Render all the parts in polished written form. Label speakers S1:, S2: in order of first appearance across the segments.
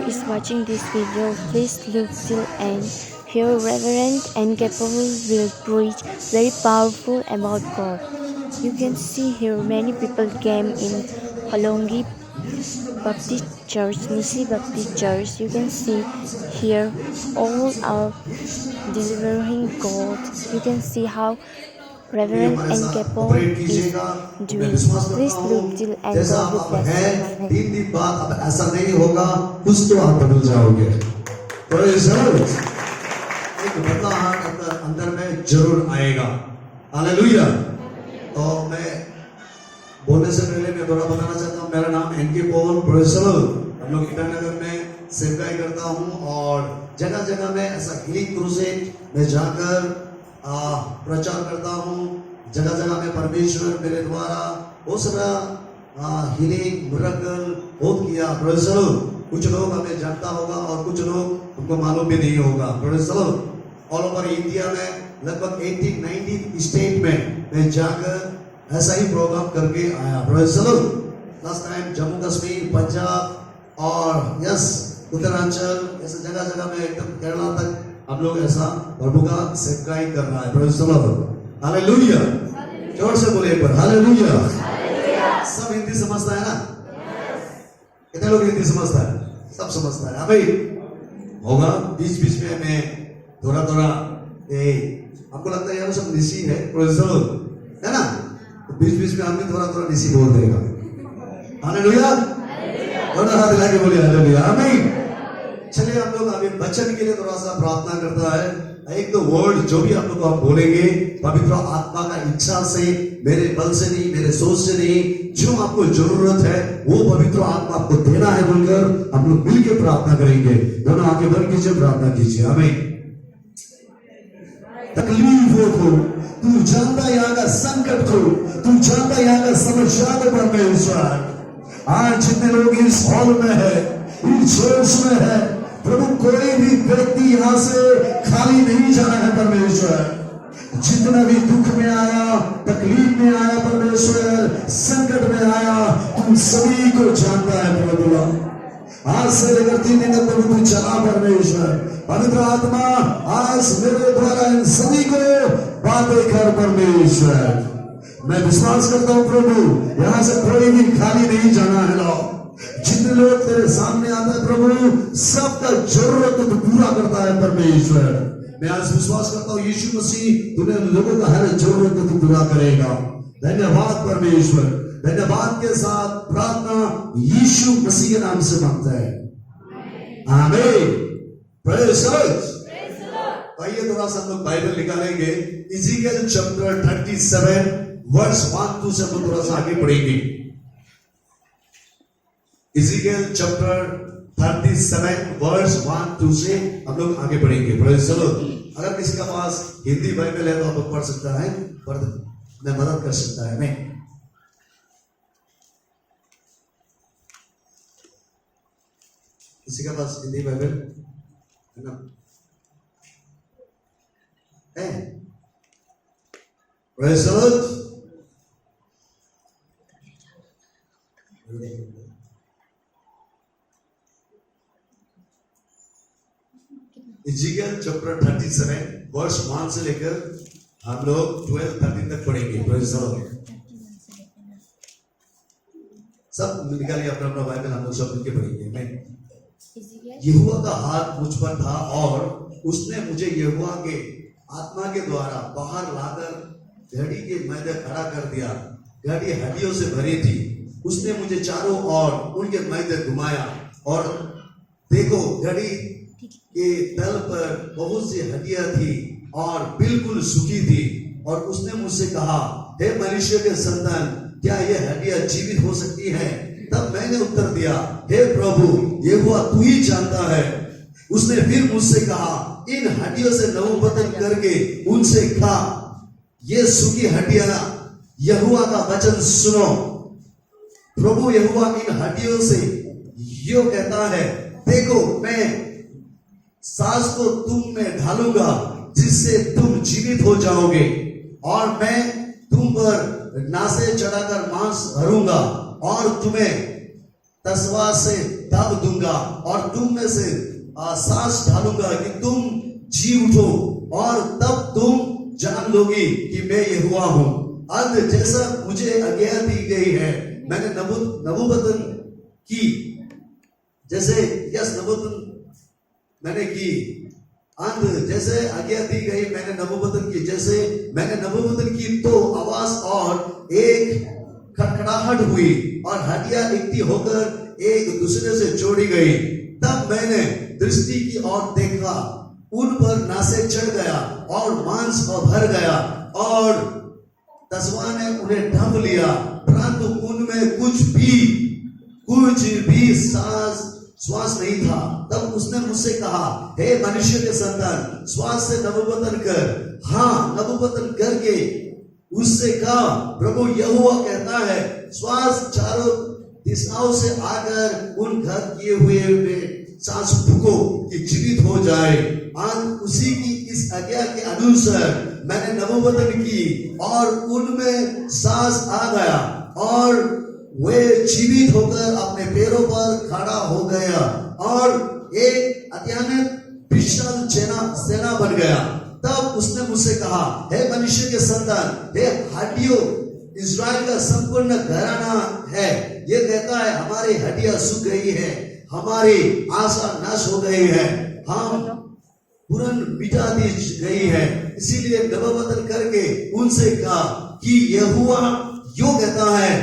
S1: is watching this video, please look till end. Here Reverend and Capable will preach very powerful about God. You can see here many people came in Holongi Baptist Church, Nisi Baptist Church. You can see here all are delivering God. You can see how Reverend and Capone is doing. Please look till end. God will bless you.
S2: 3 दिन बाद अब ऐसा नहीं होगा, कुछ तो आप बदल जाओगे। एक बदलाव अंदर में जरूर आएगा। हालेलुया। तो मैं बोलने से पहले मैं थोड़ा बताना चाहता हूँ, मेरा नाम एनके पॉल प्रोफेसर। हम लोग ईटानगर में सेवकाई करता हूँ और जगह जगह में ऐसा हीलिंग क्रूसेड में जाकर प्रचार करता हूँ। जगह जगह में परमेश्वर मेरे द्वारा बहुत सारा हीलिंग मिरेकल बहुत किया। प्रोफेसर कुछ लोग हमें जानता होगा और कुछ लोग उनको मालूम भी नहीं होगा। प्रोफेसर ऑल ओवर इंडिया में लगभग 18-19 स्टेट में मैं जाकर ऐसा ही प्रोग्राम करके आया। Professor last time Jammu Kashmir, Punjab और यस उत्तरांचल ऐसे जगह जगह में एकदम केरला तक हम लोग ऐसा प्रभु का सेवकाई कर रहा है। Praise the Lord. हालेलुया। जोर से बोले एक बार हालेलुया। सब हिंदी समझता है ना? कितने लोग हिंदी समझता है? सब समझता है। भाई होगा बीच बीच में मैं थोड़ा थोड़ा आपको लगता है यार सब निसी है, प्रेज़ द लॉर्ड है ना? तो बीच बीच में हम भी थोड़ा थोड़ा निसी बोल देगा। हालेलुया। और हाथ हिला के बोलिए हालेलुया। आमीन। चलिए हम लोग अभी वचन के लिए थोड़ा सा प्रार्थना करता है। एक तो वर्ड जो भी आप लोग आप बोलेंगे पवित्र आत्मा का इच्छा से, मेरे बल से नहीं, मेरे सोच से नहीं, जो आपको जरूरत है वो पवित्र आत्मा आपको देना है बोलकर हम लोग मिलकर प्रार्थना करेंगे। दोनों आगे बढ़ कीजिए, प्रार्थना कीजिए। हमें तकलीफों को तू जानता, यहाँ का संकट को तू जानता, यहाँ का समस्या को परमेश्वर आज जितने लोग इस हॉल में है, इस चर्च में है, प्रभु कोई भी व्यक्ति यहाँ से खाली नहीं जाना है परमेश्वर। जितना भी दुख में आया, तकलीफ में आया परमेश्वर, संकट में आया, तुम सभी को जानता है प्रभु। आज से लेकर 3 दिन तक प्रभु तू चला परमेश्वर। पवित्र आत्मा आज मेरे द्वारा इन सभी को बातें कर परमेश्वर। मैं विश्वास करता हूँ प्रभु यहाँ से कोई भी खाली नहीं जाना है। लो जितने लोग तेरे सामने आता है प्रभु, सबका जरूरत तो पूरा करता है परमेश्वर। मैं आज विश्वास करता हूँ यीशु मसीह तूने लोगों का हर जरूरत को तू पूरा करेगा। धन्यवाद परमेश्वर। धन्यवाद के साथ प्रार्थना यीशु मसीह के नाम से मांगता है, आमीन। Praise the Lord. आइए थोड़ा सा हम लोग बाइबल निकालेंगे। इज़ीकियल चैप्टर 37 वर्स 1-2 से हम थोड़ा सा आगे पढ़ेंगे। इज़ीकियल चैप्टर 37 वर्स 1-2 से हम लोग आगे बढ़ेंगे। Praise the Lord. अगर किसी का पास हिंदी बाइबल है तो आप लोग पढ़ सकता है, मैं मदद कर सकता है। मैं किसी का पास हिंदी बाइबल है ना? है? Praise the Lord. Ezekiel chapter 37 verse 1 से लेकर हम लोग 12-13 तक पढ़ेंगे। Praise the Lord. सब निकालिए अपना अपना बाइबल, हम लोग सब मिलकर पढ़ेंगे। मैं यहोवा का हाथ मुझ पर था और उसने मुझे यहोवा के आत्मा के द्वारा बाहर लाकर घड़ी के मैदे खड़ा कर दिया। घड़ी हड्डियों से भरी थी। उसने मुझे चारों ओर उनके मैदे घुमाया और देखो घड़ी के तल पर बहुत सी हड्डियां थी और बिल्कुल सूखी थी। और उसने मुझसे कहा, हे मनुष्य के संतान, क्या ये हड्डियां जीवित हो सकती हैं? तब मैंने उत्तर दिया, हे प्रभु, यहोवा तू ही जानता है। उसने फिर मुझसे कहा, इन हड्डियों से नवोपतन करके उनसे खा। ये सूखी हड्डियां यहोवा का वचन सुनो। प्रभु यहोवा इन हड्डियों से यो कहता है, देखो मैं सांस को तुम में ढालूंगा जिससे तुम जीवित हो जाओगे और मैं तुम पर नासे चढ़ाकर मांस भरूंगा और तुम्हें तसवा से तब दूंगा और तुम में से सांस ढालूंगा कि तुम जी उठो और तब तुम जान लोगी कि मैं यहोवा हूं। अंत जैसा मुझे आज्ञा दी गई है मैंने नबूवतन की, जैसे नबूवतन मैंने की। अंत जैसे आज्ञा दी गई मैंने नबूवतन की, जैसे मैंने नबूवतन की तो आवाज और एक खटखटाहट हुई और हड्डियां इकट्ठी होकर एक दूसरे से जोड़ी गई। तब मैंने दृष्टि की ओर देखा, उन पर नासे चढ़ गया और मांस भर गया और तस्वा ने उन्हें ढंप लिया, परंतु उनमें कुछ भी श्वास नहीं था। तब उसने मुझसे कहा, हे मनुष्य के संतान, श्वास से नबूवतन कर। हाँ, नबूवतन करके उससे कहा, प्रभु यहोवा कहता है, श्वास चारों दिशाओं से आकर उन घर किए हुए में सांस फूको कि जीवित हो जाए। आज उसी की इस आज्ञा के अनुसार मैंने नबूवतन की और उनमें सांस आ गया और वे जीवित होकर अपने पैरों पर खड़ा हो गया और एक अत्यंत विशाल सेना बन गया। तब उसने मुझसे कहा, हे मनुष्य के संतान, हे हड्डियों, इस्राएल का संपूर्ण घराना है, ये कहता है हमारी हड्डियां सूख गई है, हमारी आशा नाश हो गई है, हम पूरन मिटा दी गई है। इसीलिए नबूवतन करके उनसे कहा कि यहोवा यो कहता है,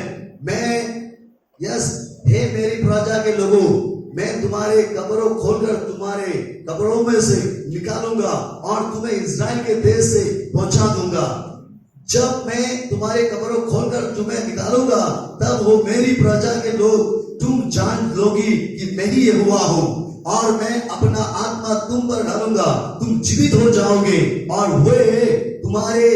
S2: हे मेरी प्रजा के लोगों, मैं तुम्हारे कब्रों खोलकर तुम्हारे कब्रों में से निकालूंगा और तुम्हें इस्राएल के देश से पहुंचा दूंगा। जब मैं तुम्हारे कब्रों खोलकर तुम्हें निकालूंगा, तब वो मेरी प्रजा के लोग तुम जान लोगी कि मैं ही यहोवा हूं और मैं अपना आत्मा तुम पर डालूंगा, तुम जीवित हो जाओगे और वे तुम्हारे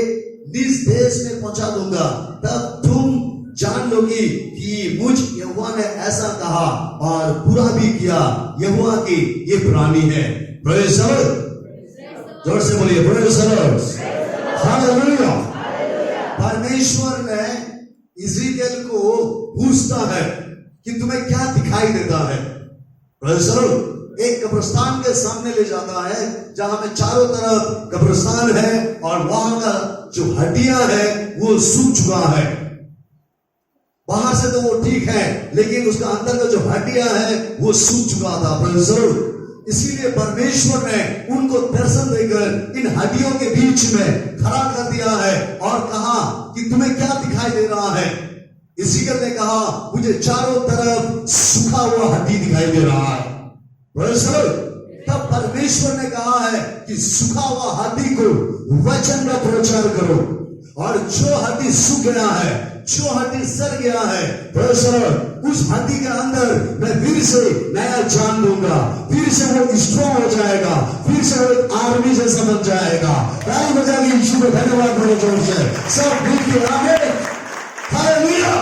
S2: निज देश में पहुंचा दूंगा। तब तुम जान लोगी कि मुझ यहोवा ने ऐसा कहा और पूरा भी किया। यहोवा की ये प्राणी है। प्रेज़ द लॉर्ड, जोर से बोलिए प्रेज़ द लॉर्ड, हालेलुया। परमेश्वर ने इज़राइल को पूछता है कि तुम्हें क्या दिखाई देता है। Praise the Lord. एक कब्रिस्तान के सामने ले जाता है जहां में चारों तरफ कब्रिस्तान है और वहां का जो हड्डियां है वो सूख चुका है। बाहर से तो वो ठीक है, लेकिन उसका अंदर का जो हड्डियां है वो सूख चुका था। Praise the Lord. इसीलिए परमेश्वर ने उनको दर्शन देकर इन हड्डियों के बीच में खड़ा कर दिया है और कहा कि तुम्हें क्या दिखाई दे रहा है। इज़राइल ने कहा, मुझे चारों तरफ सूखा हुआ हड्डी दिखाई दे रहा है। Praise the Lord. तब परमेश्वर ने कहा है कि सूखा हुआ हड्डी को वचन का प्रचार करो और जो हड्डी सूख गया है, जो हड्डी सड़ गया है, उस हड्डी के अंदर मैं फिर से नया जान दूंगा, फिर से वो स्ट्रॉन्ग हो जाएगा, फिर से वो एक आर्मी जैसा बन जाएगा। ताली बजा के यीशु को धन्यवाद करो जोर से, सब मिल के आमीन, हालेलुया।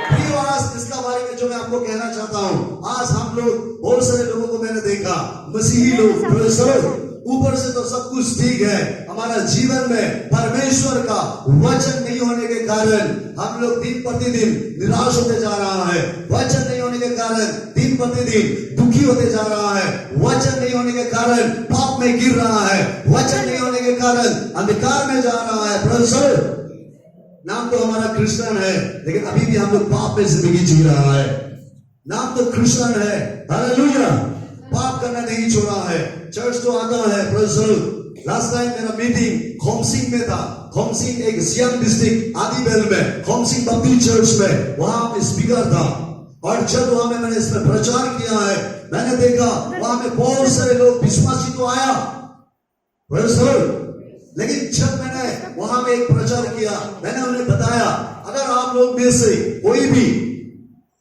S2: प्रिय, आज इसका बारे में जो मैं आपको कहना चाहता हूं, आज हम लोग बहुत सारे लोगों को मैंने देखा, मसीही लोग, ऊपर से तो सब कुछ ठीक है, हमारा जीवन में परमेश्वर का वचन नहीं होने के कारण हम लोग दिन प्रतिदिन निराश होते जा रहा है। वचन नहीं होने के कारण दिन प्रतिदिन दुखी होते जा रहा है। वचन नहीं होने के कारण पाप में गिर रहा है। वचन नहीं होने के कारण अंधकार में जा रहा है। प्रेज़, नाम तो हमारा क्रिश्चियन है, लेकिन अभी भी हम लोग पाप में जिंदगी जी रहा है। नाम तो क्रिश्चियन है, हालेलुया, पाप करना नहीं छोड़ा है, चर्च तो आता है। Praise the Lord. Last time मेरा मीटिंग खोमसिंग में था। खोमसिंग एक सियांग डिस्ट्रिक्ट आदिबेल में, खोमसिंग बप्टिस्ट चर्च में, वहां पे स्पीकर था और जब वहां में मैंने इसमें प्रचार किया है, मैंने देखा वहां में बहुत सारे लोग विश्वासी तो आया, प्रेज़ द लॉर्ड। लेकिन जब मैंने वहां में एक प्रचार किया, मैंने उन्हें बताया, अगर आप लोग में से कोई भी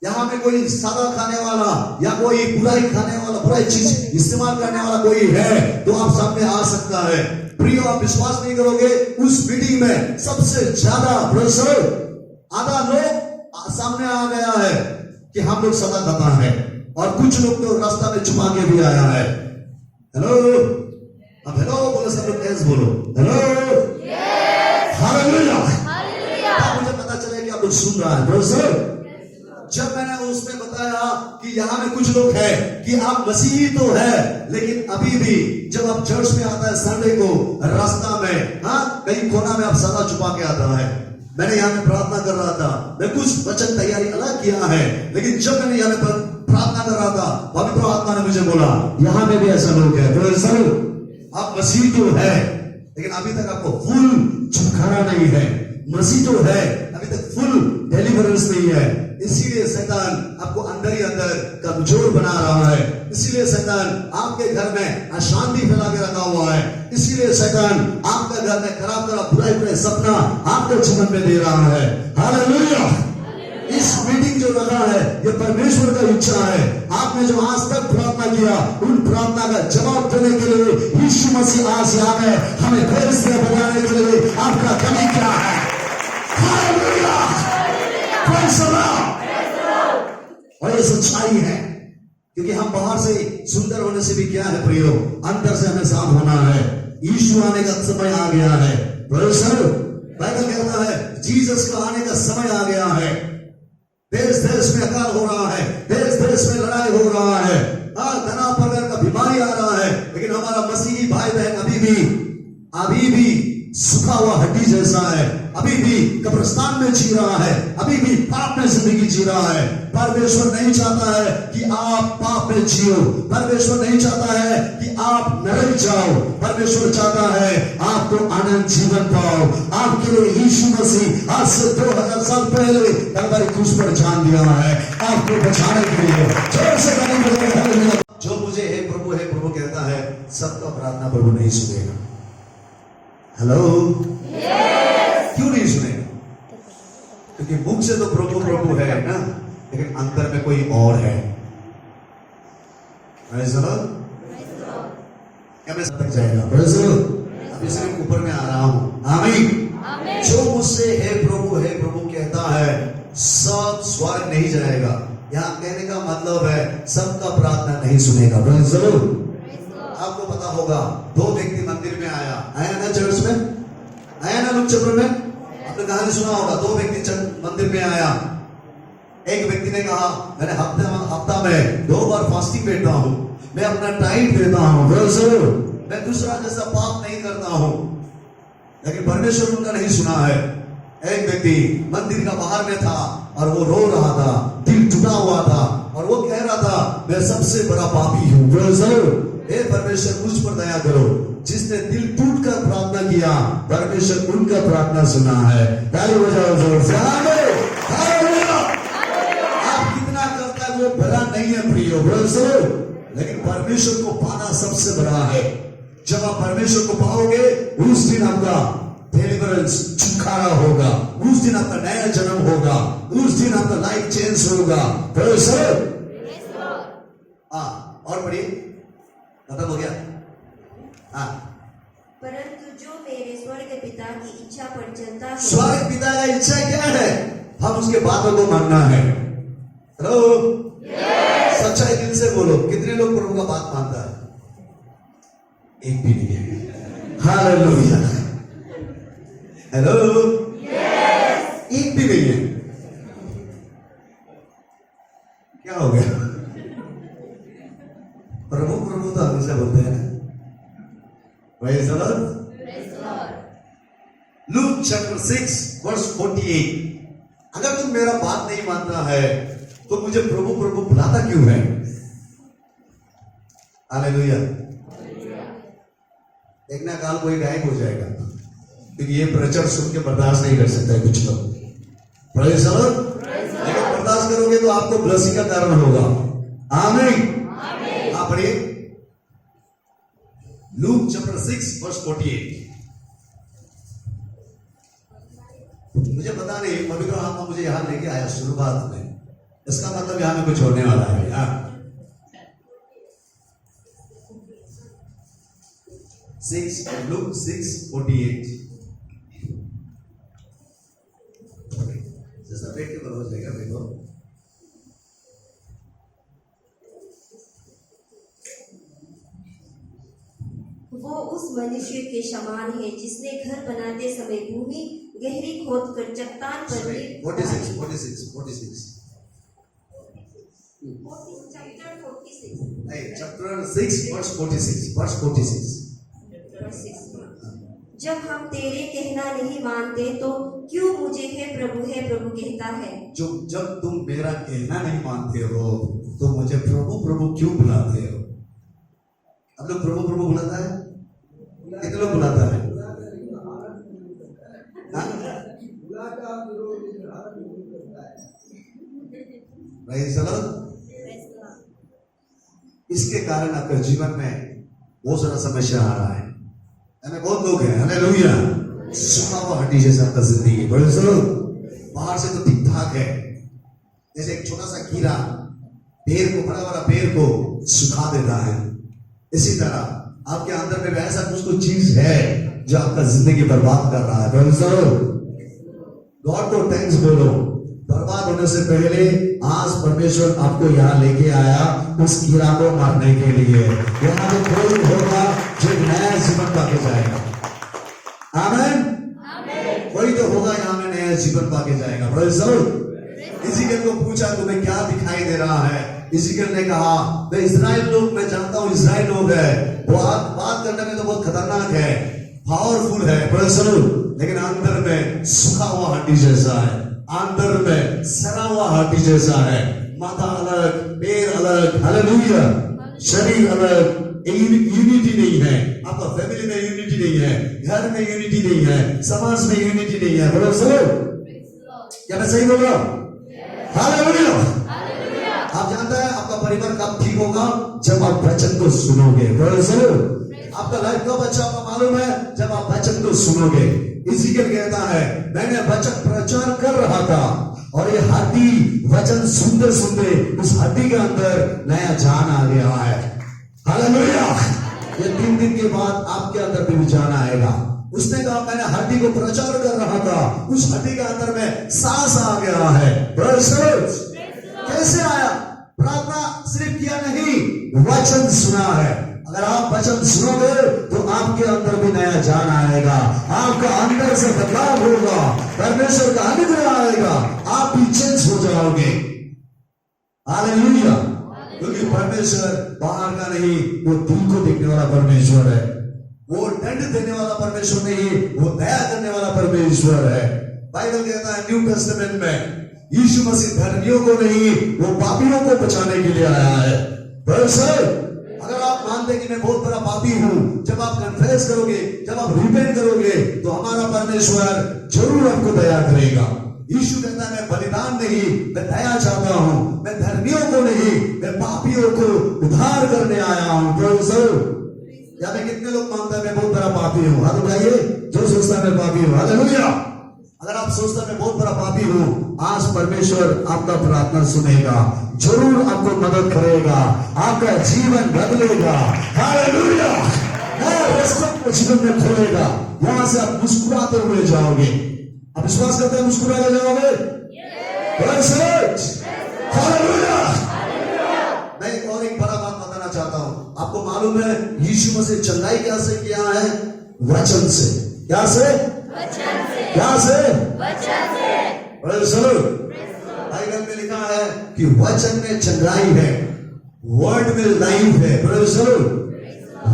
S2: यहाँ में कोई सादा खाने वाला या कोई बुराई खाने वाला, बुराई चीज इस्तेमाल करने वाला कोई है तो आप सामने आ सकता है। प्रियो, आप विश्वास नहीं करोगे, उस मीटिंग में सबसे ज्यादा आधा लोग सामने आ गया है कि हम लोग सादा खाता है और कुछ लोग तो रास्ता में छुपा के भी आया है। हेलो, अब हेलो बोलो, सब लोग कैसे बोलो हेलो, हालेलुया। मुझे पता चले कि आप लोग सुन रहा है। जब मैंने उसने बताया कि यहाँ में कुछ लोग हैं कि आप मसीही तो है, लेकिन अभी भी जब आप चर्च में आता है संडे को, रास्ता में कहीं कोना में आप सदा छुपा के आता है। मैंने यहाँ में प्रार्थना कर रहा था, मैं कुछ वचन तैयारी अलग किया है, लेकिन जब मैंने यहाँ में प्रार्थना कर रहा था, पवित्र आत्मा ने मुझे बोला यहाँ में भी ऐसा लोग है। तो आप मसीह तो है, लेकिन अभी तक आपको फुल छुटकारा नहीं है। मसीह तो है, अभी तक फुल डिलीवरेंस नहीं है। इसीलिए शैतान आपको अंदर ही अंदर कमजोर बना रहा है। इसीलिए शैतान आपके घर में अशांति फैला के रखा हुआ है। इसीलिए शैतान आपका घर में खराब बुराई सपना आपके जीवन में दे रहा है। हालेलुया। इस मीटिंग जो लगा है, ये परमेश्वर का इच्छा है। आपने जो आज तक प्रार्थना किया, उन प्रार्थना का जवाब देने के लिए यीशु मसीह आज यहाँ है। हमें फिर से बनाने के लिए आपका कमी क्या है? हालेलुया। और ये सच्चाई है, क्योंकि हम बाहर से सुंदर होने से भी क्या है प्रियो, अंदर से हमें साफ होना है। यीशु आने का समय आ गया है। बाइबल कहता है जीसस का आने का समय आ गया है। देश देश में अकाल हो रहा है, देश देश में लड़ाई हो रहा है, तनाव प्रकार का बीमारी आ रहा है, लेकिन हमारा मसीही भाई बहन अभी भी सूखा हुआ हड्डी जैसा है, अभी भी कब्रिस्तान में जी रहा है, अभी भी पाप में जिंदगी जी रहा है। परमेश्वर नहीं चाहता है कि आप पाप में जियो। परमेश्वर नहीं चाहता है कि आप नरक जाओ। परमेश्वर चाहता है आपको अनंत जीवन पाओ। आपके लिए यीशु मसीह आज से 2000 साल पहले कलवरी क्रूस पर जान दिया है, आपको बचाने के लिए। जो मुझे हे प्रभु कहता है, सबका प्रार्थना प्रभु नहीं सुनेगा। हेलो, क्यों नहीं सुनेगा? क्योंकि मुख से तो प्रभु प्रभु है ना, लेकिन अंदर में कोई और है। क्या मैं तक जाएगा? अभी सिर्फ ऊपर में आ रहा हूं। आमीन। जो मुझसे हे प्रभु कहता है, सब स्वर्ग नहीं जाएगा। यहाँ कहने का मतलब है सबका प्रार्थना नहीं सुनेगा। आपको पता होगा, 2 व्यक्ति मंदिर में आया ना, चर्च में आया ना, लुक चक्र में आपने कहानी सुना होगा। 2 व्यक्ति मंदिर में आया। एक व्यक्ति ने कहा मैंने हफ्ता में 2 बार फास्टिंग बैठता हूं, मैं अपना टाइम देता हूं, मैं दूसरा जैसा पाप नहीं करता हूं, लेकिन परमेश्वर उनका नहीं सुना है। एक व्यक्ति मंदिर का बाहर में था और वो रो रहा था, दिल टूटा हुआ था, और वो कह रहा था मैं सबसे बड़ा पापी हूं। हे परमेश्वर मुझ पर दया करो। जिसने दिल टूट कर प्रार्थना किया, परमेश्वर उनका प्रार्थना सुना है। ताली बजाओ जोर से। आप कितना करता है वो भला नहीं है प्रियो, लेकिन परमेश्वर को पाना सबसे बड़ा है। जब आप परमेश्वर को पाओगे, उस दिन आपका डिलीवरेंस, छुटकारा होगा। उस दिन आपका नया जन्म होगा। उस दिन आपका लाइफ चेंज होगा। और पढ़िए, खत्म हो गया।
S3: परंतु जो मेरे स्वर्ग पिता की इच्छा पर चलता है।
S2: स्वर्ग पिता का इच्छा क्या है? हम उसके बातों को मानना है। हेलो, सच्चाई दिल से बोलो। कितने लोग प्रभु का बात मानता है? एक भी नहीं है। हालेलुया। हेलो, एक भी नहीं है। क्या हो गया? प्रभु तो हमेशा बोलते हैं ना। Luke chapter 6 verse 48। अगर तुम मेरा बात नहीं मानता है तो मुझे प्रभु बुलाता क्यों है? हालेलुया। एक ना काल कोई गायब हो जाएगा, क्योंकि ये प्रचार सुन के बर्दाश्त नहीं कर सकता है कुछ लोग। Praise the Lord. लेकिन बर्दाश्त करोगे तो आपको ब्लेसिंग का कारण होगा। आमीन। आप पढ़िए लूक चैप्टर 6 वर्स 48। मुझे पता नहीं, पवित्र आत्मा मुझे यहां लेके आया शुरुआत में, इसका मतलब यहां में कुछ होने वाला है यार। 6 6:48। जैसा पेट के बराबर जाएगा देखो।
S3: वो उस मनुष्य के समान है जिसने घर बनाते समय भूमि गहरी खोद कर चट्टान पर
S2: 46
S3: chapter 46
S2: नहीं, चैप्टर 6 वर्स 46
S3: verse 6 जब हम तेरे कहना नहीं मानते तो क्यों मुझे है प्रभु कहता है।
S2: जो जब तुम मेरा कहना नहीं मानते हो तो मुझे प्रभु प्रभु क्यों बुलाते हो। अब लोग प्रभु प्रभु बुलाता है, कितने लोग बुलाता है? हाँ? Praise the Lord। इसके कारण आपके जीवन में बहुत सारा समस्या आ रहा है। हमें बहुत लोग हैं, हालेलुया, सुखा हुआ हड्डी जैसा आपका जिंदगी। Praise the Lord। बाहर से तो ठीक ठाक है, जैसे एक छोटा सा कीड़ा पेड़ को, बड़ा बड़ा पेड़ को सुखा देता है, इसी तरह आपके अंदर में ऐसा कुछ चीज है जो आपका जिंदगी बर्बाद कर रहा है। Praise the Lord। गॉड को थैंक्स बोलो। बर्बाद होने से पहले आज परमेश्वर आपको यहाँ लेके आया उस कीड़ा को मारने के लिए। यहाँ पे कोई होगा जो एक नया जीवन पाके जाएगा। आमीन। कोई तो होगा यहाँ में नया जीवन पाके जाएगा। Praise the Lord। इज़राइल को पूछा तुम्हें क्या दिखाई दे रहा है? इज़राइल ने कहा मैं इज़राइल लोग, मैं जानता हूँ इज़राइल लोग है, वो बात करने में तो बहुत खतरनाक है, पावरफुल है, Praise the Lord, लेकिन अंदर में सूखा हुआ हड्डी जैसा है, अंदर में सड़ा हुआ हड्डी जैसा है। माथा अलग, पैर अलग, हालेलुया, शरीर अलग, यूनिटी नहीं है। आपका फैमिली में यूनिटी नहीं है, घर में यूनिटी नहीं है, समाज में यूनिटी नहीं है। बोलो सर, क्या मैं सही बोल रहा हूं? हालेलुया। आप जानते हैं आपका परिवार कब ठीक होगा? जब आप वचन को सुनोगे। बोलो सर, आपका लाइफ कब अच्छा होगा मालूम है? जब आप वचन को सुनोगे। इज़राइल कहता है मैंने वचन प्रचार कर रहा था और ये हड्डी वचन सुनते सुनते उस हड्डी के अंदर नया जान आ गया है। हालेलुया। ये 3 दिन के बाद आपके अंदर भी जान आएगा। उसने कहा मैंने हड्डी को प्रचार कर रहा था, उस हड्डी के अंदर में सांस आ गया है। कैसे आया? प्रार्थना सिर्फ किया नहीं, वचन सुना है। अगर आप वचन सुनोगे तो आपके अंदर भी नया जान आएगा, आपका अंदर से बदलाव होगा, परमेश्वर का अनुग्रह आएगा, आप भी चेंज हो जाओगे। हालेलुया। क्योंकि परमेश्वर बाहर का नहीं, वो दिल को देखने वाला परमेश्वर है। वो दंड देने वाला परमेश्वर नहीं, वो दया करने वाला परमेश्वर है। बाइबल कहता है न्यू टेस्टामेंट में यीशु मसीह धर्मियों को नहीं, वो पापियों को बचाने के लिए आया है। अगर आप मानते कि मैं बहुत बड़ा पापी हूं, जब आप कन्फेस करोगे, जब आप रिपेंट करोगे, तो हमारा परमेश्वर जरूर आपको दया करेगा। यीशु कहता है मैं बलिदान नहीं, मैं दया चाहता हूं, मैं धर्मियों को नहीं, मैं पापियों को उद्धार करने आया हूं। या मैं कितने लोग मानता है मैं बहुत बड़ा पापी हूं? हाथ उठाइए जो सोचता है मैं पापी हूं। हालेलुया। अगर आप सोचता है मैं बहुत बड़ा पापी हूं, आज परमेश्वर आपका प्रार्थना सुनेगा, जरूर आपको मदद करेगा, आपका जीवन बदलेगा। हालेलुया। जीवन में खोलेगा, यहां से आप मुस्कुराते हुए जाओगे। आप विश्वास करते हैं मुस्कुरा के जाओगे? हालेलुया। मैं एक बड़ा बात बताना चाहता हूं। आपको मालूम है यीशु मसीह चंगाई कैसे किया है? वचन से। क्या से? क्या से? बाइबल में लिखा है कि वचन में चंगाई है, वर्ड में लाइफ है।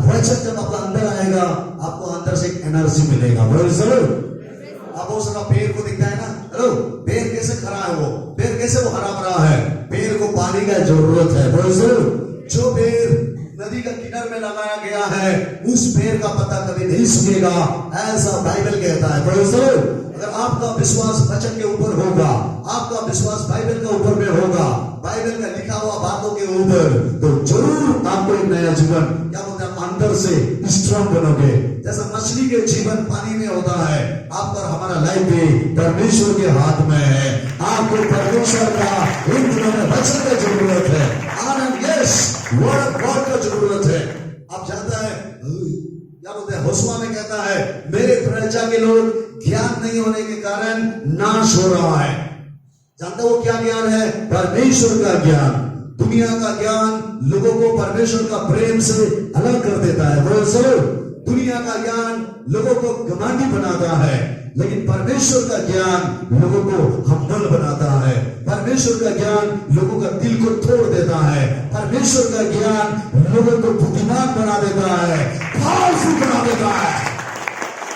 S2: वचन जब आपका अंदर आएगा, आपको अंदर से एक एनर्जी मिलेगा। आप बहुत सारा पेड़ को दिखता है ना, हेलो, पेड़ कैसे खड़ा है? वो पेड़ कैसे वो हरा भरा है? पेड़ को पानी का जरूरत है। जो पेड़ नदी का किनारे में लगाया गया है, उस पेड़ का पत्ता कभी नहीं सूखेगा, ऐसा बाइबल कहता है। अगर आपका विश्वास वचन के ऊपर होगा, आपका विश्वास बाइबल के ऊपर में होगा, बाइबल में लिखा हुआ बातों के ऊपर, तो जरूर आपको एक नया जीवन, क्या बोलते हैं, अंदर से स्ट्रांग बनोगे। जैसा मछली के जीवन पानी में होता है, आपका हमारा लाइफ भी परमेश्वर के हाथ में है। आपको परमेश्वर का इन दिनों में वचन की जरूरत है, आनंद, यस, वर्ड ऑफ गॉड का जरूरत है। आप जानते हैं क्या बोलते हैं, होशुआ में कहता है मेरे प्रजा के लोग ज्ञान नहीं होने के कारण नाश हो रहा है। जानते हो क्या ज्ञान है? परमेश्वर का ज्ञान। दुनिया का ज्ञान लोगों को परमेश्वर का प्रेम से अलग कर देता है। दुनिया का ज्ञान लोगों को घमंडी बनाता है, लेकिन परमेश्वर का ज्ञान लोगों को हम्बल बनाता है। परमेश्वर का ज्ञान लोगों का दिल को तोड़ देता है। परमेश्वर का ज्ञान लोगों को बुद्धिमान बना देता है, पावरफुल बना देता है।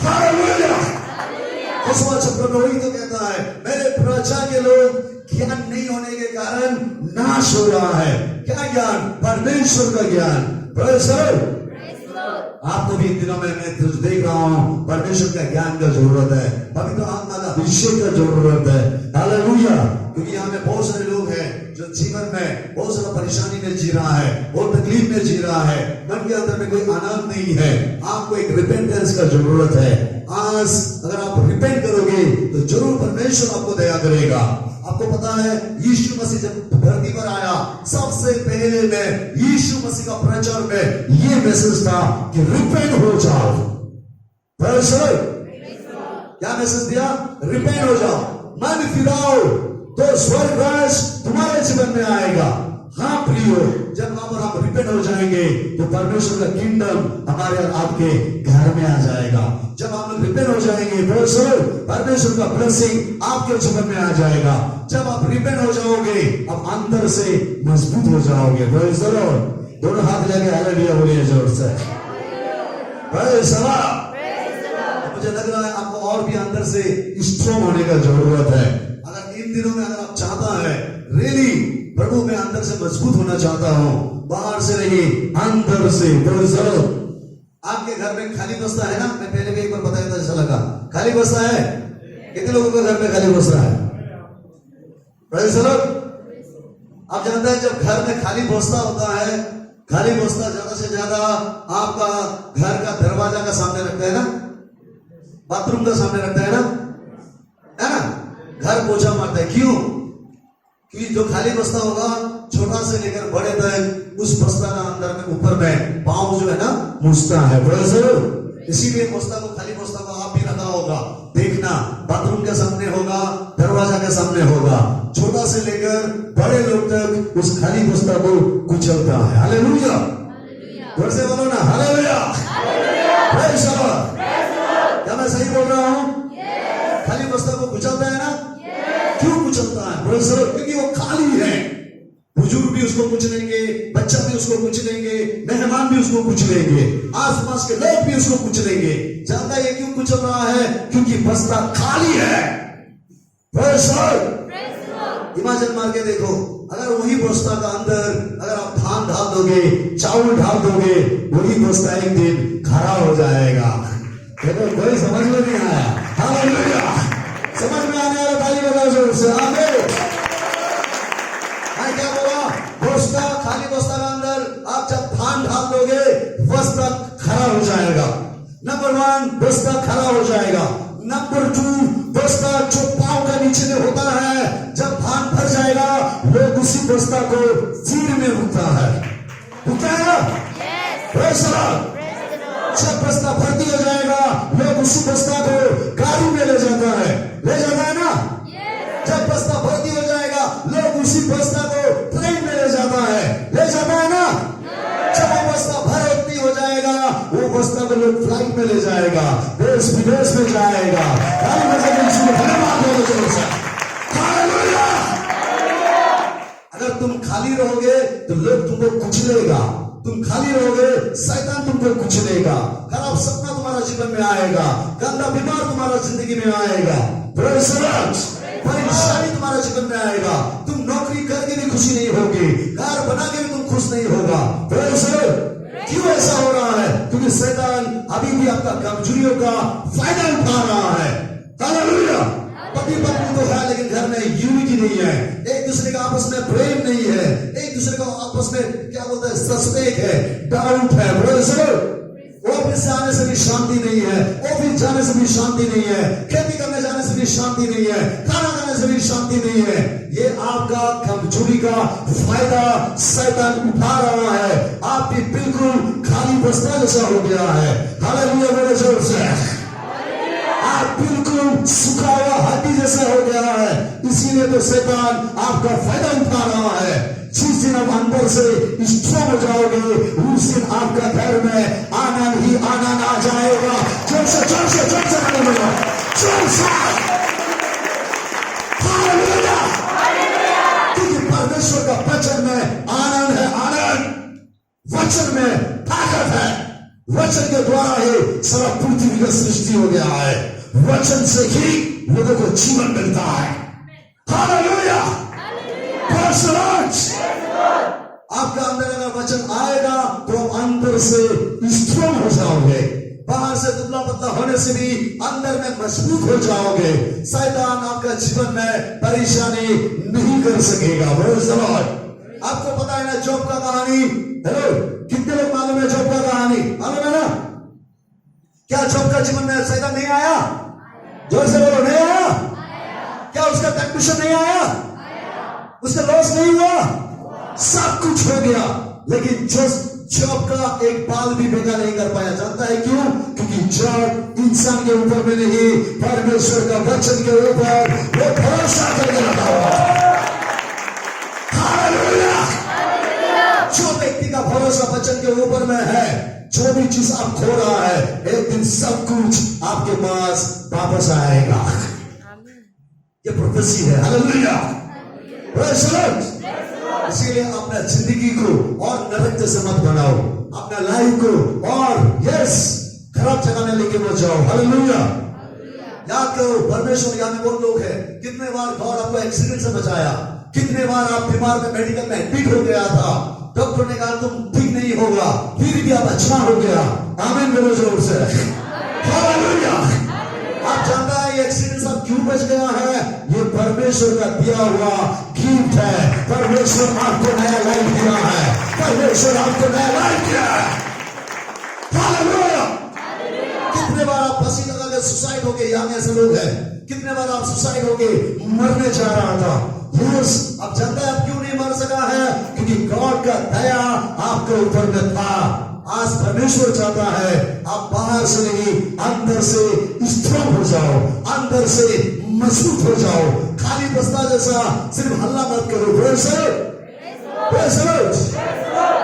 S2: हालेलुया। उसवा चक्र में वही तो कहता है, मेरे प्रजा के लोग ज्ञान नहीं होने के कारण नाश हो रहा है। क्या ज्ञान? परमेश्वर का ज्ञान। Praise the Lord. आपको भी इन दिनों में मैं देख रहा हूं परमेश्वर का ज्ञान का जरूरत है, पवित्र आत्मा का अभिषेक का जरूरत है। हालेलुया। क्योंकि यहाँ में बहुत सारे लोग हैं जो जीवन में बहुत सारा परेशानी में जी रहा है, बहुत तकलीफ में जी रहा है, मन के अंदर में कोई आनंद नहीं है। आपको एक रिपेंटेंस का जरूरत है। आज अगर आप रिपेंट करोगे तो जरूर परमेश्वर आपको दया करेगा। आपको पता है यीशु मसीह जब धरती पर आया, सबसे पहले में यीशु मसीह का प्रचार में ये मैसेज था कि रिपेंट हो जाओ। क्या मैसेज दिया? रिपेंट हो जाओ, मन फिराओ तो स्वर्ग राज तुम्हारे जीवन में आएगा। हाँ प्रियो, जब वहां पर हम रिपेंट हो जाएंगे तो परमेश्वर का किंगडम हमारे और आपके घर में आ जाएगा। जब हम लोग रिपेंट हो जाएंगे परमेश्वर का ब्लेसिंग आपके जीवन में आ जाएगा। जब आप रिपेंट हो जाओगे आप अंदर से मजबूत हो जाओगे। Praise the Lord. दोनों हाथ लेके हालेलुया बोलिए जोर से। Praise the Lord. मुझे लग रहा है आपको और भी अंदर से स्ट्रॉन्ग होने का जरूरत है। अगर इन दिनों में अगर आप चाहता है रियली प्रभु में अंदर से मजबूत होना चाहता हूं, बाहर से नहीं अंदर से। Praise the Lord. आपके घर में खाली बस्ता है ना? मैं पहले भी एक बार बताया था, ऐसा लगा खाली बस्ता है। कितने लोगों के घर में खाली बस्ता है? Praise the Lord. आप जानते हैं जब घर में खाली बस्ता होता है, खाली बस्ता ज्यादा से ज्यादा आपका घर का दरवाजा का सामने रखता है ना, बाथरूम का सामने रखता है ना, घर पोछा मारता है। क्यों? क्योंकि जो खाली बस्ता होगा छोटा से लेकर बड़े तक उस बस्ता का अंदर में ऊपर में पांव जो है ना मुछता है। इसीलिए बस्ता को, खाली बस्ता को आप भी रखा होगा, देखना बाथरूम के सामने होगा, दरवाजा के सामने होगा, छोटा से लेकर बड़े लोग तक उस खाली बस्ता को कुचलता है। हालेलुया। जोर से बोलो ना हालेलुया। Praise the Lord. क्या मैं सही बोल रहा हूं? खाली बस्ता को कुचलता है ना? क्यों कुचलता है? Praise the Lord. क्योंकि वो खाली है। बुजुर्ग भी उसको कुचलेंगे, बच्चा भी उसको कुचलेंगे, मेहमान भी उसको कुचलेंगे, आसपास के लोग भी उसको कुचलेंगे। जानता है क्यों कुचल रहा है? क्योंकि बस्ता खाली है। Praise the Lord. इमेजिन मार के देखो, अगर वही बस्ता का अंदर अगर आप धान डाल दोगे, चावल डाल दोगे, वही बस्ता एक दिन खरा हो जाएगा। देखो कोई समझ में नहीं आया? हालेलुया। समझ में आने वाला ताली बजाओ जोर से। आमीन। क्या बोला? बस्ता, खाली बस्ता का अंदर आप जब धान डाल दोगे बस्ता खरा हो जाएगा। नंबर 1 बस्ता खरा हो जाएगा। नंबर 2 बस्ता जो पांव का नीचे में होता है, जब धान भर जाएगा लोग उसी बस्ता को चीर में उठता है। जब बस्ता भर्ती हो जाएगा लोग उसी बस्ता को गाड़ी में ले जाता है ना? जब बस्ता भर्ती हो जाएगा लोग उसी बस्ता को ट्रेन में ले जाता है ना? जब वो बस्ता भर्ती हो जाएगा वो बस्ता को लोग फ्लाइट में ले जाएगा, देश विदेश में जाएगा। अगर तुम खाली रहोगे तो लोग तुमको कुचलेगा, तुम खाली रहोगे शैतान तुमको कुचलेगा, खराब सपना तुम्हारा जीवन में आएगा, गंदा बीमार तुम्हारा जिंदगी में आएगा, परेशानी तुम्हारा जीवन में आएगा। तुम नौकरी करके भी खुशी नहीं होगी, घर बना के भी तुम खुश नहीं होगा। क्यों ऐसा हो रहा है? क्योंकि शैतान अभी भी आपका कमजोरियों का फायदा उठा रहा है। हालेलुया। पति पत्नी तो है लेकिन घर में यूनिटी नहीं है, एक दूसरे का आपस में प्रेम नहीं है, एक दूसरे का आपस में क्या बोलते हैं सस्पेक्ट है, डाउट है। ऑफिस से आने से भी शांति नहीं है, ऑफिस जाने से भी शांति नहीं है, खेती करने जाने से भी शांति नहीं है, खाना खाने से भी शांति नहीं है। ये आपका कमजोरी का फायदा शैतान उठा रहा है। आप भी बिल्कुल खाली बस्ता जैसा हो गया है। हालेलुया बोलो जोर से। आप बिल्कुल सूखा हुआ हड्डी जैसा हो गया है, इसीलिए तो शैतान आपका फायदा उठा रहा है। जिस दिन आप अंदर से स्ट्रॉन्ग हो जाओगे उस दिन आपका घर में आनंद ही आनंद आ जाएगा। जोर से जोर से जोर से जोर से। हालेलुया। सृष्टि हो गया है। वचन से ही लोगों को जीवन मिलता है। Hallelujah, praise the Lord. आपका अंदर अगर वचन आएगा तो आप अंदर से स्ट्रांग हो जाओगे। बाहर से दुबला पतला होने से भी अंदर में मजबूत हो जाओगे। शैतान आपका जीवन में परेशानी नहीं कर सकेगा। Praise the Lord. आपको पता है ना जॉब का कहानी? हेलो, कितने लोग मालूम है जॉब का कहानी? मालूम है ना? क्या जॉब का जीवन में शैतान नहीं आया? जोर से बोलो, नहीं आया? क्या उसका कंडीशन नहीं आया? उसका लॉस नहीं हुआ? सब कुछ हो गया, लेकिन जॉब का एक बाल भी बेगा नहीं कर पाया। जानता है क्यों? क्योंकि जॉब इंसान के ऊपर में नहीं, परमेश्वर का वचन के ऊपर वो भरोसा करके रखा हुआ। हालेलुया। जो व्यक्ति का भरोसा वचन के ऊपर में है, जो भी चीज आप खो रहा है, एक दिन सब कुछ आपके पास वापस आएगा। ये प्रोफेसी है। Hallelujah, praise the Lord. इसीलिए अपना जिंदगी को और नरक जैसे मत बनाओ, अपना लाइफ को और खराब जगह में लेके मत जाओ। हालेलुया। याद करो, परमेश्वर यहाँ में बहुत लोग हैं। कितने बार गॉड आपको एक्सीडेंट से बचाया, कितने बार आप बीमार में मेडिकल में एडमिट हो गया था, डॉक्टर ने कहा तुम ठीक नहीं होगा, फिर भी आप अच्छा हो गया। आमीन बोलो जोर से। हालेलुया। आप जानता है ये एक्सीडेंट सब क्यों बच गया है? ये परमेश्वर का दिया हुआ गिफ्ट है। परमेश्वर आपको नया लाइफ दिया है। परमेश्वर आपको नया लाइफ दिया है। हालेलुया। कितने बार आप फांसी लगा के सुसाइड हो गए? यहाँ ऐसे लोग हैं। कितने बार आप सुसाइड हो गए, मरने जा रहा था। आप जानते हैं आप क्यों नहीं मर सका है? क्योंकि गॉड का दया आपके ऊपर में था। आज परमेश्वर चाहता है आप बाहर से नहीं, अंदर से स्ट्रांग हो जाओ, अंदर से मजबूत हो जाओ। खाली बस्ता जैसा सिर्फ हल्ला मत करो। Praise the Lord.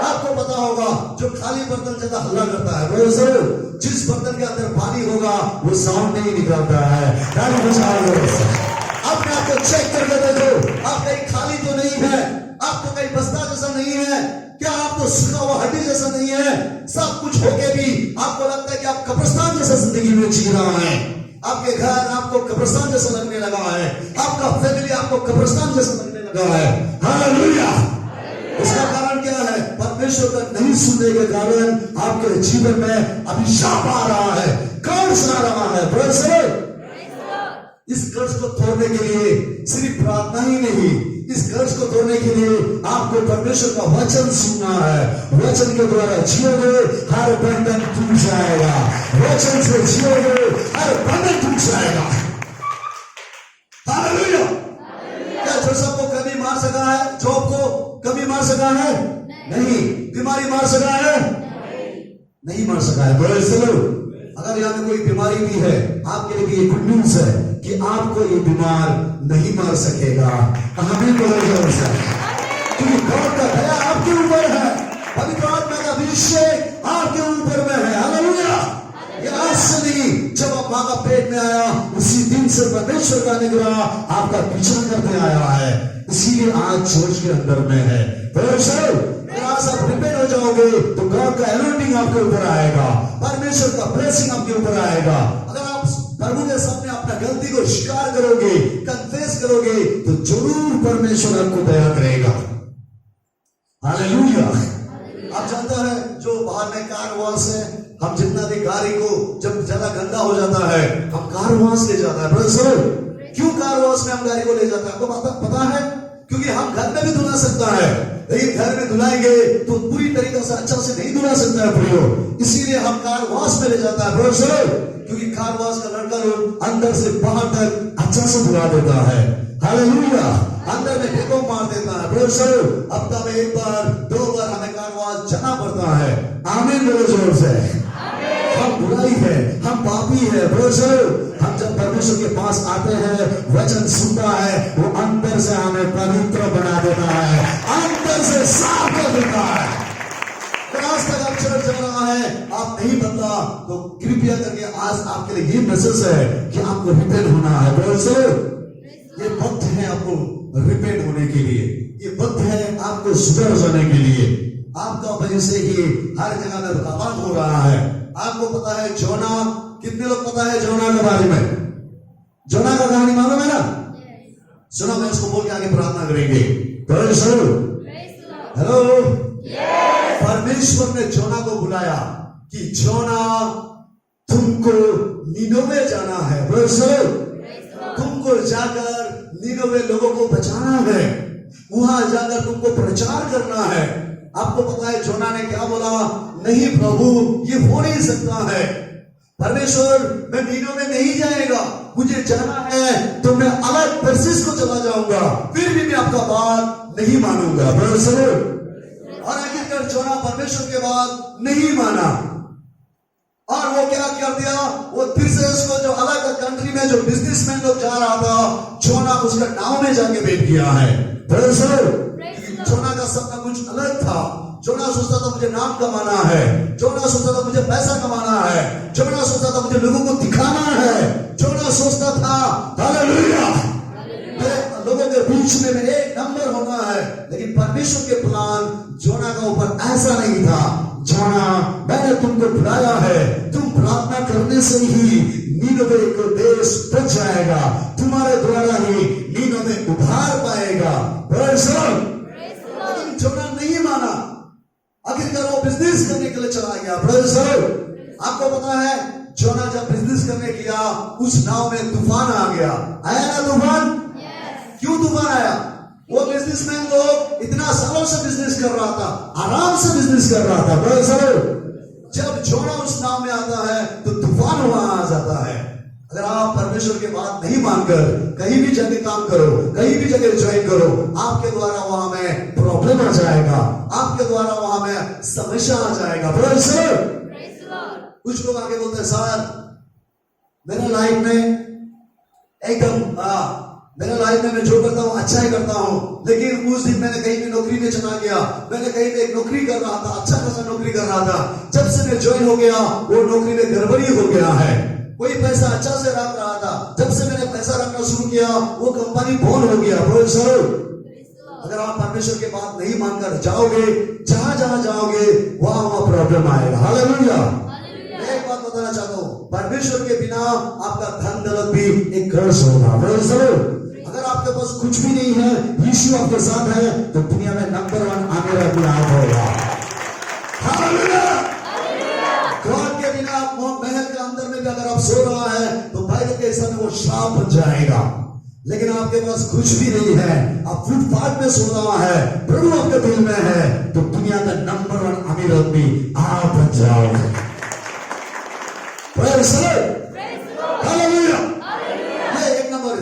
S2: आपको पता होगा जो खाली बर्तन ज्यादा हल्ला करता है। Praise the Lord. जिस बर्तन के अंदर पानी होगा वो साउंड नहीं निकालता है। ताली बजाओ। अपने आप को चेक करके देखो, आप कहीं खाली तो नहीं है, आप तो कहीं बस्ता जैसा नहीं है। क्या आप तो सूखा हुआ हड्डी जैसा नहीं है? सब कुछ होके भी आपको लगता है कि आप कब्रिस्तान जैसा जिंदगी में जी रहा है। आपके घर आपको कब्रिस्तान जैसा लगने लगा है, आपका फैमिली आपको कब्रिस्तान जैसा लगने लगा है। हालेलुया। इसका कारण क्या है? परमेश्वर का नहीं सुनने के कारण आपके जीवन में अभिशाप आ रहा है, कर्ज आ रहा है। Praise the Lord. इस कर्ज को तोड़ने के लिए सिर्फ प्रार्थना ही नहीं, इस कर्ज को तोड़ने के लिए आपको परमेश्वर का वचन सुनना है। वचन के द्वारा जियोगे, हर बंधन टूट जाएगा। वचन से जियोगे, हर बंधन टूट जाएगा। हालेलुया। क्या जोसेफ को कभी मार सका है? जॉब को कभी मार सका है? नहीं। बीमारी मार सका है? नहीं मार सका है। Praise the Lord. अगर यहाँ में कोई बीमारी भी है, आपके लिए ये गुड न्यूज है कि आपको ये बीमार नहीं मार सकेगा। आमीन बोलो जोर से। क्योंकि गॉड का दया आपके ऊपर है, पवित्र आत्मा का अभिषेक आपके ऊपर में है। हालेलुया। ये आज से नहीं, जब आप मां का पेट में आया उसी दिन से परमेश्वर का अनुग्रह आपका पीछा करते आया है। इसीलिए आज चर्च के अंदर में है। आज आप रिपेयर हो जाओगे तो गॉड का एनॉइंटिंग आपके ऊपर आएगा, परमेश्वर का ब्लेसिंग आपके ऊपर आएगा। अगर आप प्रभु के सामने अपना गलती को स्वीकार करोगे, कन्फेस करोगे, तो जरूर परमेश्वर आपको दया करेगा। हालेलुया। आप जानता है जो बाहर में कार वॉश है, हम जितना भी गाड़ी को जब ज्यादा गंदा हो जाता है हम कार वॉश ले जाता है। क्यों कार वॉश में हम गाड़ी को ले जाते हैं? आपको पता है? क्योंकि हम घर में भी धुला सकता है, लेकिन घर में धुलाएंगे तो पूरी तरीके से अच्छा से नहीं धुला सकता है प्रयोग। इसीलिए हम कार वॉश में ले जाता है। क्योंकि कार वॉश का लड़का लोग अंदर से बाहर तक अच्छा से धुला देता है। हालेलुया। अंदर में टेको मार देता है। हफ्ता में एक बार 2 बार हमें कार वॉश जाना पड़ता है। आमीन बोलो जोर से। हम बुराई है, हम पापी है। हम जब परमेश्वर के पास आते हैं, वचन सुनता है, वो अंदर से हमें पवित्र बना देता है, अंदर से साफ कर देता है। आज तक आप चर्च जा रहा है, आप नहीं बदला, तो कृपया करके आज आपके लिए ये मैसेज है कि आपको रिपेयर होना है। ये वक्त है आपको रिपेयर होने के लिए, ये वक्त है आपको सुधर जाने के लिए। आपका वजह से ही हर जगह में रुकावट हो रहा है। आपको पता है जोना कितने लोग पता है जोना के बारे में? जोना का कहानी मालूम है ना? सुनो, मैं इसको बोल के आगे प्रार्थना करेंगे। हेलो, परमेश्वर ने जोना को बुलाया कि जोना तुमको निनोवे जाना है। तुमको जाकर निनोवे लोगों को बचाना है, वहां जाकर तुमको प्रचार करना है। आपको पता है जोना ने क्या बोला? नहीं प्रभु, ये हो नहीं सकता है। परमेश्वर, मैं निनोवे नहीं जाएगा, मुझे जाना है तो मैं अलग तर्सीस को चला जाऊंगा, फिर भी मैं आपका बात नहीं मानूंगा। और आखिरकार जोना परमेश्वर के बात नहीं माना, और वो क्या कर दिया? वो फिर से उसको जो अलग कंट्री में जो बिजनेसमैन लोग जा रहा था, जोना उसका नाव में जाके बैठ गया है। जोना का सपना कुछ अलग था। जोना सोचता था मुझे नाम कमाना है, जोना सोचता था मुझे पैसा कमाना है, जोना सोचता था मुझे लोगों को दिखाना है, जोना सोचता था हालेलुया लोगों के बीच में मेरे एक नंबर होना है। लेकिन परमेश्वर के प्लान जोना का ऊपर ऐसा नहीं था। जोना, मैंने तुमको बुलाया है, तुम प्रार्थना करने से ही नीनवे को देश बच जाएगा, तुम्हारे द्वारा ही नीनवे उधार पाएगा। लेकिन जोना नहीं माना, आखिरकार वो बिजनेस करने के लिए चला गया। आपको पता है जोना जब बिजनेस करने गया, उस नाव में तूफान आ गया। आया ना तूफान? क्यों तूफान आया? वो बिजनेसमैन लोग इतना सालों से बिजनेस कर रहा था, आराम से बिजनेस कर रहा था। जब जोना उस नाव में आता है तो तूफान वहां आ जाता है। अगर आप परमेश्वर की बात नहीं मानकर कहीं भी जगह काम करो, कहीं भी जगह ज्वाइन करो, आपके द्वारा वहां में प्रॉब्लम आ जाएगा, आपके द्वारा वहां में समस्या आ जाएगा। कुछ लोग आगे बोलते हैं, सर मेरा लाइफ में एकदम मेरा लाइफ में मैं जो करता हूँ अच्छा ही करता हूँ, लेकिन उस दिन मैंने कहीं भी नौकरी में चला गया, मैंने कहीं पे एक नौकरी कर रहा था, अच्छा खासा नौकरी कर रहा था, जब से मैं ज्वाइन हो गया वो नौकरी में गड़बड़ी हो गया है। कोई पैसा अच्छा से रख रहा था, जब से मैंने पैसा रखना शुरू किया वो कंपनी बंद हो गया। अगर आप परमेश्वर की बात नहीं मानकर जाओगे, जहां जहां जाओगे वहां वहां प्रॉब्लम आएगा। हालेलुया। मैं एक बात बताना चाहता हूँ, परमेश्वर के बिना आपका धन दौलत भी एक कर्ज होगा। अगर आपके पास कुछ भी नहीं है, यीशु आपके साथ है, तो दुनिया में नंबर 1 आमिर अपने आप होगा। हालेलुया। गॉड के बिना आप महल के अंदर में भी अगर आप सो रहा है तो बाइबल के हिसाब में वो श्राप बन जाएगा। लेकिन आपके पास कुछ भी नहीं है, आप फुटपाथ में सो रहा है, प्रभु आपके दिल में है, तो दुनिया का नंबर 1 अमीर आदमी आप बन जाओगे। हालेलुया। ये एक नंबर।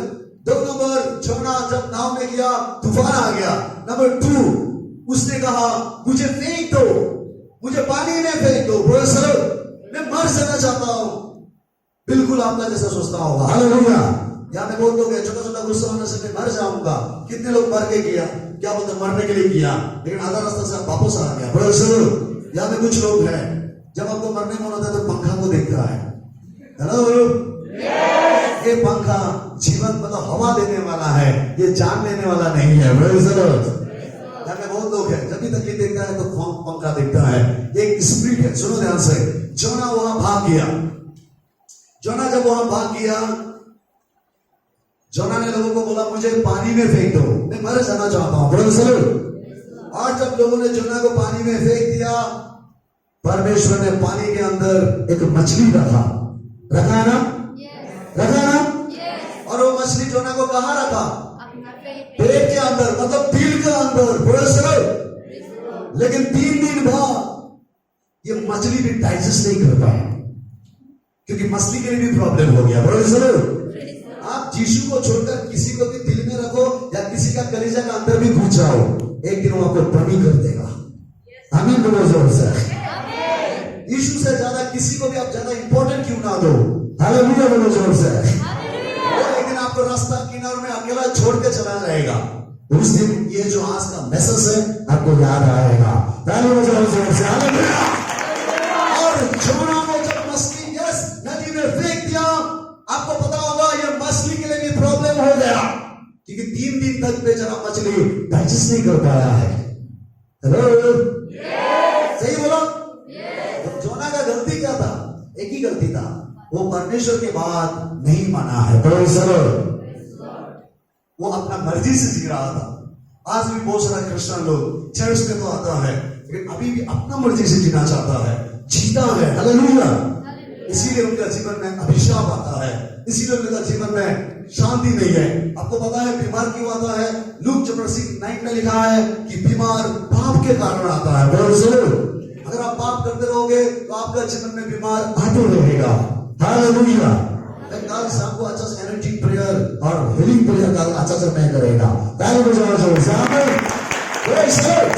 S2: 2 नंबर, जोना जब नाव में गया तूफान आ गया। नंबर 2, उसने कहा मुझे फेंक दो, मुझे पानी में फेंक दो, मैं मर जाना चाहता हूं। बिल्कुल आपका जैसा सोचता होगा। हालेलुया। यहाँ पे बहुत लोग हैं, छोटा छोटा गुस्सा होने से मैं मर जाऊंगा। कितने लोग मर के किया, क्या बोलते मरने के लिए किया, लेकिन आधा रास्ता से वापस आ गया। यहाँ पे कुछ लोग हैं, जब आपको मरने को होता है तो पंखा को देखता है। हेलो, ये पंखा जीवन मतलब हवा देने वाला है, ये जान लेने वाला नहीं है। यहाँ पे बहुत लोग हैं, जब भी तक ये देखता है तो पंखा देखता है, एक स्पिरिट है। सुनो ध्यान से, जोना वहां भाग गया। जोना जब वहां भाग गया, जोना ने लोगों को बोला मुझे पानी में फेंक दो, मैं मर जाना चाहता हूं। और जब लोगों ने जोना को पानी में फेंक दिया, परमेश्वर ने पानी के अंदर एक मछली रखा ना, रखा ना। और वो मछली जोना को कहाँ रखा? पेट के अंदर, मतलब दिल के अंदर। लेकिन 3 दिन बाद ये मछली भी डाइजेस्ट नहीं कर पाया, क्योंकि मछली के लिए भी प्रॉब्लम हो गया। आप यीशु को छोड़कर किसी को भी दिल में रखो या किसी का कलेजा का अंदर भी घुस जाओ, एक दिन वो आपको बनी कर देगा। आमीन बोलो जोर से। यीशु से ज्यादा किसी को भी आप ज्यादा इंपॉर्टेंट क्यों ना दो। हालेलुया बोलो जोर से। एक दिन आपको रास्ता किनारे में अकेला छोड़ के चला जाएगा, उस दिन ये जो आज का मैसेज है आपको याद आएगा। जोर से हालेलुया। और जोना को जब मछली नदी में फेंक दिया, आपको पता होगा ये मछली के लिए भी प्रॉब्लम हो गया, क्योंकि 3 दिन तक बेचारा मछली डाइजेस्ट नहीं कर पाया है। हेलो, सही बोलो। जोना का गलती क्या था? एक ही गलती था, वो परमेश्वर की बात नहीं माना है। Praise the Lord। वो अपना मर्जी से जी रहा था। आज भी बहुत सारा क्रिश्चियन लोग चर्च में तो आता है लेकिन अभी भी अपना मर्जी से जीना चाहता है, जीता है। हालेलुया। इसीलिए उनका जीवन में अभिशाप आता है, इसीलिए उनका जीवन में शांति नहीं है। आपको पता है बीमार क्यों आता है? लूक चैप्टर 9 में लिखा है कि बीमार पाप के कारण आता है। अगर आप पाप करते रहोगे तो आपका जीवन में बीमार आते रहेगा। हालेलुया। कल शाम को अच्छा से एनर्जी प्रेयर और हीलिंग प्रेयर का अच्छा से मैं करेगा। ताली बजाओ जोर से। आमीन। Praise God.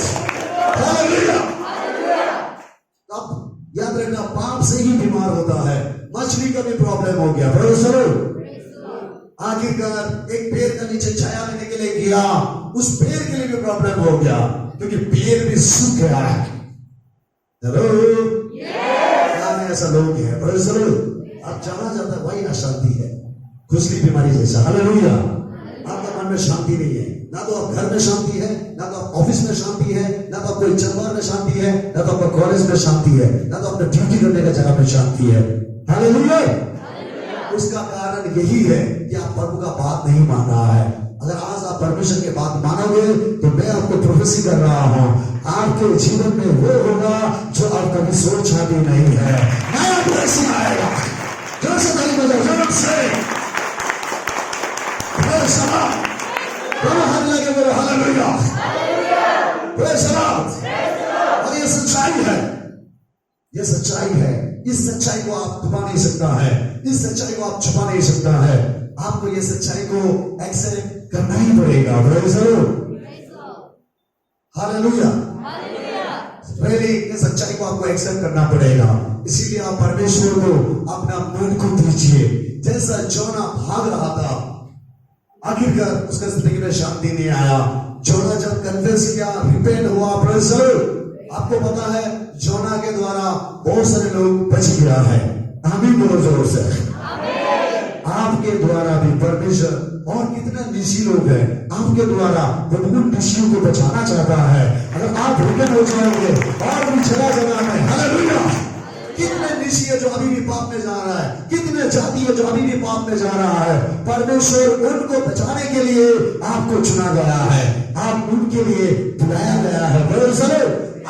S2: हालेलुया। अब याद रखना, पाप से ही बीमार होता है। मछली का भी प्रॉब्लम हो गया। Praise God. आखिरकार एक पेड़ का नीचे छाया लेने के लिए गया, उस पेड़ के लिए भी प्रॉब्लम हो गया क्योंकि पेड़ भी सूख गया है। हेलो, क्या में ऐसा लोग हैं? Praise God. आप जहां जाता है वही अशांति है, खुजली बीमारी जैसा। हालेलुया। आपका मन में शांति नहीं है, ना तो आप घर में शांति है, ना तो आप ऑफिस में शांति है, ना तो आपको चंबर में शांति है, ना तो आपका कॉलेज में शांति है, ना तो अपने ड्यूटी करने का जगह में शांति है। हालेलुया। उसका कारण यही है कि आप प्रभु का बात नहीं मान रहा है। अगर आज आप परमेश्वर की बात मानोगे तो मैं आपको प्रोफेसी कर रहा हूं, आपके जीवन में वो होगा जो आप कभी सोचा भी नहीं है। नया ब्लेसिंग आएगा। जोर से ताली बजाओ, जोर से। Praise God. दोनों हाथ लगे बोलो हालेलुया। Praise God. और ये सच्चाई है, ये सच्चाई है। इस सच्चाई को आप दबा नहीं सकता है, इस सच्चाई को आप छुपा नहीं सकता है। आपको ये सच्चाई को एक्सेप्ट करना ही पड़ेगा। Praise God. हालेलुया। पहले ये सच्चाई को आपको एक्सेप्ट करना पड़ेगा। इसीलिए आप परमेश्वर को अपना मन को दीजिए। जैसा जोना भाग रहा था, आखिरकार उसका जिंदगी में शांति नहीं आया। जोना जब कन्फेस किया, रिपेंट हुआ, प्रेज़ गॉड, आपको पता है जोना के द्वारा बहुत सारे लोग बच गया है। आमीन बोलो जोर से। आपके द्वारा भी परमेश्वर, और कितने निशी लोग हैं, आपके द्वारा प्रभु निशियों को बचाना चाहता है। अगर आप रिपेंट हो जाओगे और भी जगह में, हालेलुया। कितने निशी है जो अभी भी पाप में जा रहा है, कितने जाति है जो अभी भी पाप में जा रहा है। परमेश्वर उनको बचाने के लिए आपको चुना गया है, आप उनके लिए बुलाया गया है। बोलो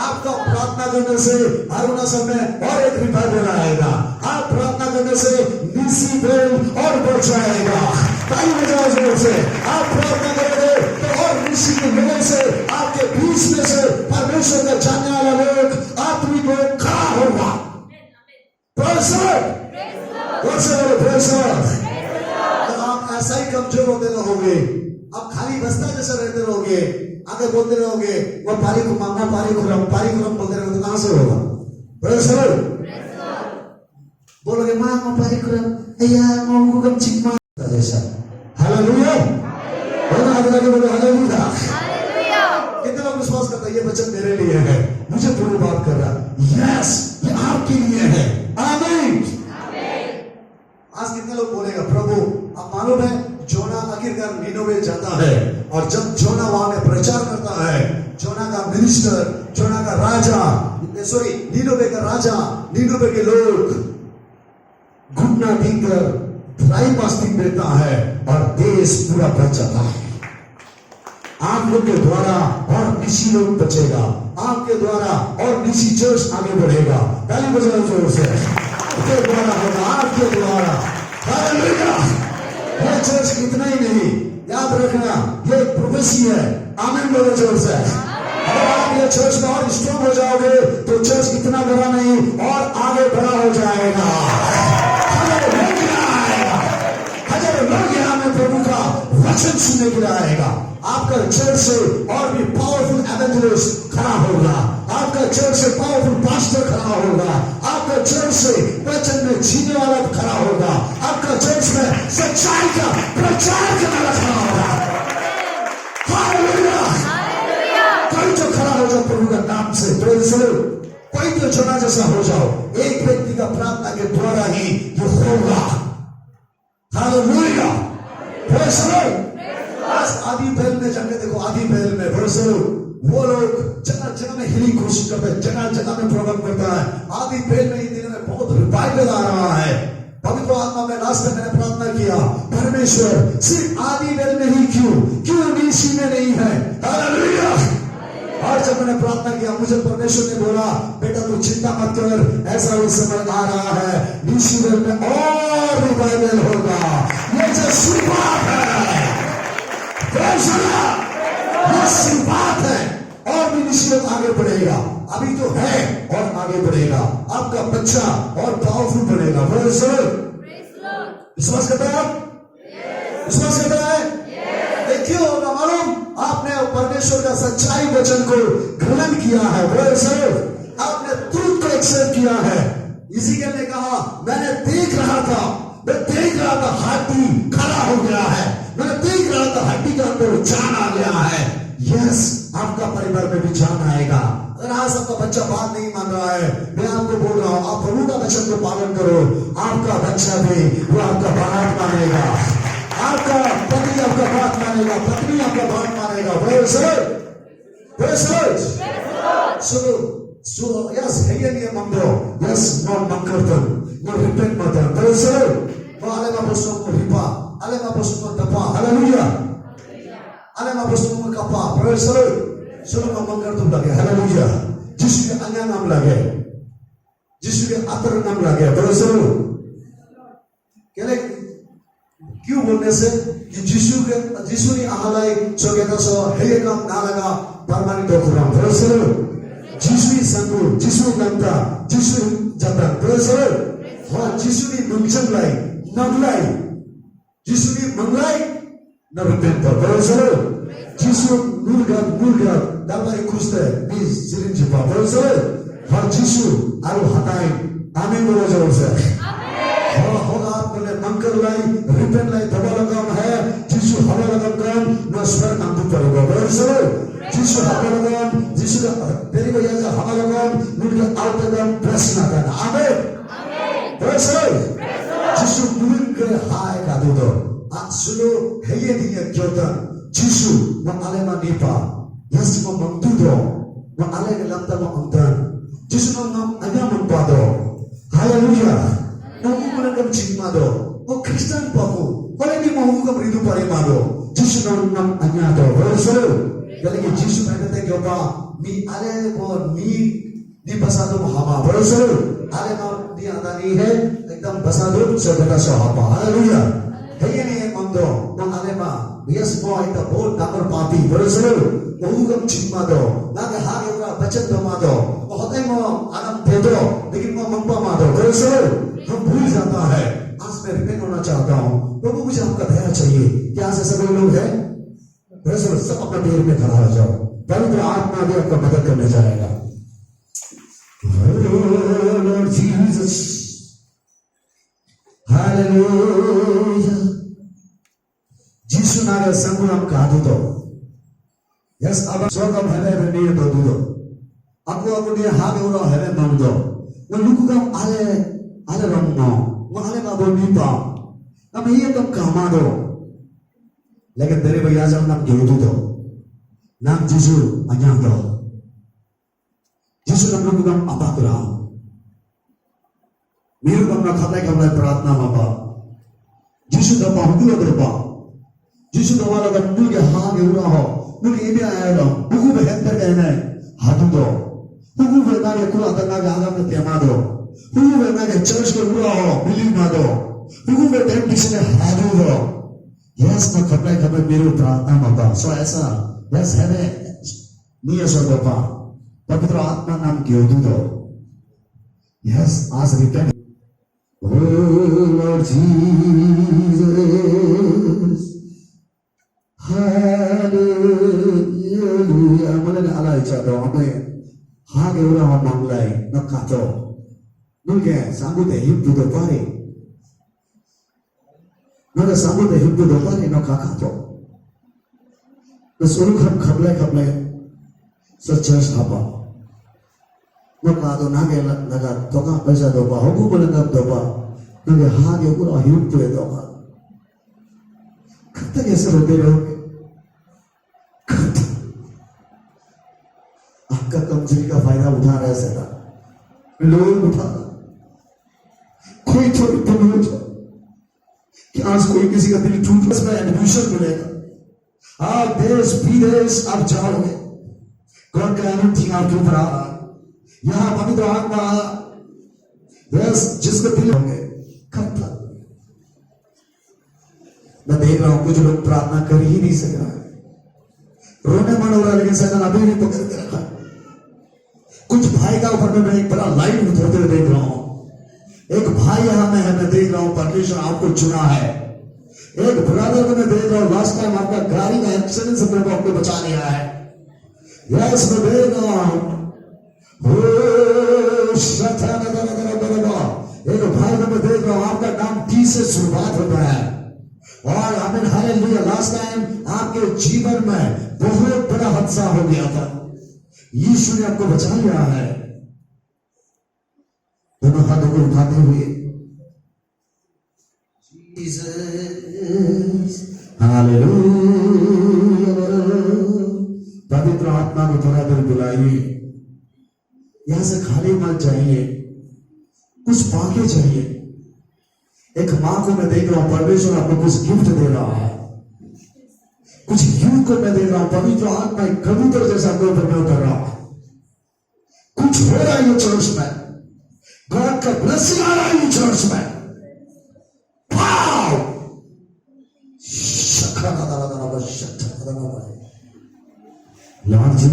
S2: आपका प्रार्थना करने से अरुणाचल में और एक रिवाइवल आएगा। आप प्रार्थना करने से निसी बेल और बढ़ जाएगा। ताली बजाओ जोर से। आप प्रार्थना करोगे तो और निसी के लोगों से, आपके बीच में से परमेश्वर का जानने वाला लोग आत्मिक लोग खड़ा होगा। Praise God. आप ऐसा ही कमजोर होते रहोगे, आप खाली बस्ता जैसा रहते रहोगे, आगे बोलते रहोगे वो पारी को मांगना, पारी खुरम बोलते रहोगे तो कहां से होगा? Praise God. बोलोगे मां पारी खुरम अय्या मांगू कम चिकमा जैसा। हालेलुया। बोलो आगे लगे बोलो हालेलुया। कितने लोग विश्वास करते हैं ये वचन मेरे लिए है, मुझे पूरी बात कर रहा है। यस, ये आपके लिए है। आमीन। आज कितने लोग बोलेगा प्रभु, आप मालूम है जोना आखिरकार नीनवे जाता है और जब जोना वहां में प्रचार करता है, जोना का मिनिस्टर, जोना का राजा, नीनवे का राजा, नीनवे के लोग घुटना टेककर ड्राई फास्टिंग देता है और देश पूरा बच जाता है। आप लोग के द्वारा और निशी लोग बचेगा, आपके द्वारा और निशी चर्च आगे बढ़ेगा। ताली बजाओ जोर से। आपके द्वारा होगा, आपके द्वारा। हालेलुया। ये चर्च इतना ही नहीं, याद रखना ये एक प्रोफेसी है। आमीन बोलो जोर से। अगर आप ये चर्च में और स्ट्रॉन्ग हो जाओगे तो चर्च इतना बड़ा नहीं और आगे बड़ा हो जाएगा। हजारों लोग यहाँ में प्रभु का वचन सुनने के लिए आएगा। आपका चर्च से और भी पावरफुल एवेंजलिस्ट खड़ा होगा, आपका चर्च से पावरफुल पास्टर खड़ा होगा, आपका चर्च से वचन में जीने वाला खड़ा होगा, आपका चर्च में सच्चाई का प्रचार करने वाला खड़ा होगा। हालेलुया। कोई तो खड़ा हो जाओ प्रभु का नाम से। Praise God. कोई तो जोना जैसा हो जाओ। एक व्यक्ति का प्रार्थना के द्वारा ही ये होगा। हालेलुया। Praise God. आज आदि बैल में जाके देखो, आदि बैल में वो लोग जगह जगह में हिली कोशिश करते हैं, जगह जगह में प्रोग्राम करता है। आदि बैल में इन दिनों में बहुत रिवाइवल आ रहा है। पवित्र आत्मा में लास्ट में मैंने प्रार्थना किया, परमेश्वर सिर्फ आदि वेल में ही क्यों नीसी में नहीं है? हालेलुया। और जब मैंने प्रार्थना किया, मुझे परमेश्वर ने बोला, बेटा तू चिंता मत कर, ऐसा भी समय आ रहा है नीसी वेल में और रिवाइवल होगा। ये जो शुरुआत है, ये शुरुआत है, और भी नीसी वेल आगे बढ़ेगा। अभी तो है और आगे बढ़ेगा। आपका बच्चा और पावरफुल बनेगा। विश्वास करता है आप? विश्वास करता है? क्यों होगा मालूम? आपने परमेश्वर का सच्चाई वचन को ग्रहण किया है, आपने ट्रूथ को एक्सेप्ट किया है। इज़ीकियल ने कहा, मैंने देख रहा था हड्डी खड़ा हो गया है, मैंने देख रहा था हड्डी के अंदर जान आ गया है। यस, आपका परिवार में भी जान आएगा। अगर आज आपका बच्चा बात नहीं मान रहा है, मैं आपको बोल रहा हूं, आप प्रभु का वचन को पालन करो, आपका बच्चा भी वो आपका बात मानेगा, आपका पति आपका बात मानेगा, पत्नी आपका बात मानेगा। सुनो, यस हेयनिया मंगो, यस नॉट मंगरतन, नो रिपेंट मदन। Ale maposok mo ripa, ale maposok mo tapa, haleluya. Ale maposok mo kapa, praise the Lord. Suno मंगल तुम लगे, हालेलुया। जिसु के अन्य नाम लगे, जिसु के अतर नाम लगे, praise the Lord। क्यों बोलने से कि जिसु ने आहालाई सोगेता सो हे काम नालगा परमानी दोखुराम, praise the Lord। जिसु ने संगु, जिसु ने नंता, जिसु जता, praise the Lord। हाँ, जिसु ने मुंचंगलाई नगलाई, जिसु ने मंगलाई नरुपेंता, praise the Lord। जिसु mulga dabari kuste biz zirin jipa, praise the Lord। हाँ, जिसु आरु हटाई, आमीन बोलो जरूर से। हाँ, होगा आपने मंकर लाई, रिपेंट लाई, दबा लगाम है, जिसु हवा लगाम काम, न स्वर नाम पर होगा, praise the Lord। जिसु हवा लगाम, जिसु का तेरी वजह से हवा लगाम, मुल्क आउट लगाम प्रश्न आता है, आमीन, praise the Lord। जिसु मुल्क हाय का दूधो, सुनो है ये दिया क्यों जिसु mengalema nipa, yes mo mangtudo, mo alay lamta mo angtan, jisu mo anya mangpado, haleluya, mo kukulang chingmado, mo Kristen paku, wala ni mo hukam ridu parimado, jisu nam anya do, verso, galagi jisu na kate kyopa, mi alay mo ni basado mo hama, verso, alay mo ni adani hai, ekdam basado sa bata sa hapa, haleluya, kaya ni mangdo, mo alema Yes, boy, the whole number party, Brazil, Mohugam Chimado, Naga Haga, Bachatomado, Mohotemo, Adam Pedro, लेकिन वो मंपा मारो, Brazil, हम भूल जाता है, आज मैं repent होना चाहता हूँ, प्रभु मुझे आपका दया चाहिए, क्या ऐसे सभी लोग हैं? Brazil, सब अपने पैर में खड़ा हो जाओ, पवित्र आत्मा भी आपका मदद करने जाएगा। Oh Lord Jesus, Hallelujah. जिसु नागे संगुणम कादु तो यस अब सोगम हेवे नहीं तो दूधो aku dia hage ura hele mangdo na lukugam ale ramno wa ale ma bonipa na miye kam kamado lekin तेरे भैया जब नाम गेदु तो नाम जिसु अन्या तो जिसु नाम लukugam apa kura miru kam na khamai प्रार्थना मापा जिसु दा बाहुला दरबा जिसु दवाला का मुल्क हागे उड़ा हो मुल्क इन्हें आया दो बुकु बहत्तर कहना है हाथों दो बुकु बहना के कुल अतरना के आगा में तेमा दो बुकु बहना के चर्च के उड़ा हो बिलीव ना दो बुकु बहते किसी ने हाथों दो यस ना खपले मेरे प्रार्थना माता सो ऐसा यस है ने नहीं ऐसा बापा पवित्र आत्मा नाम क्यों दो यस आज repent Oh Lord Jesus Hallelujah. Mana na alay chado ame hage ura ho manglay nakato nuge sambu de himpu do pare nuge sambu de himpu do pare nakakato na suru khamle so church haba nakado nage naga toka paisa do ba hogu bolanga do ba nuge hage ura himpu do ba kata कैसे रोते रहोगे आपका कमजोरी का फायदा उठा रहा है सदा लोग उठा कोई थोड़ी तुम हो जाए कि आज कोई किसी का दिल टूट में एडमिशन मिलेगा। आप देश विदेश आप जाओगे, गॉड का एनर्जी आपके ऊपर आ रहा है। यहां पवित्र आत्मा यस जिसको दिल होंगे कब तक। मैं देख रहा हूं कुछ लोग प्रार्थना कर ही नहीं सक रहा है, रोने मन हो रहा है, लेकिन शैतान अभी नहीं पकड़ के रखा। कुछ भाई का ऊपर में मैं एक बड़ा लाइट उतरते हुए देख रहा हूं। एक भाई यहां में है, मैं देख रहा हूं परमेश्वर आपको चुना है। एक ब्रदर को मैं देख रहा हूं, लास्ट टाइम आपका गाड़ी का एक्सीडेंट से मेरे को आपको बचा लिया है। यस मैं देख रहा हूं एक भाई को मैं देख रहा हूं, आपका नाम टी से शुरुआत होता है। और आमीन हालेलुया। लास्ट टाइम आपके जीवन में बहुत बड़ा हादसा हो गया था, यीशु ने आपको बचा लिया है। दोनों हाथों को उठाते हुए जीसस हालेलुया। पवित्र आत्मा को थोड़ा देर बुलाइए, यहां से खाली मत जाइए, कुछ पाके जाइए। एक मां को मैं देख रहा हूं, परमेश्वर आपको कुछ गिफ्ट दे रहा है। कुछ यूथ को मैं देख रहा हूं, पवित्र आत्मा एक कबूतर जैसा आपके ऊपर में उतर रहा है। कुछ हो रहा है ये चर्च में, गॉड का ब्लेसिंग आ रहा है ये चर्च में। वाओ लॉर्ड जीसस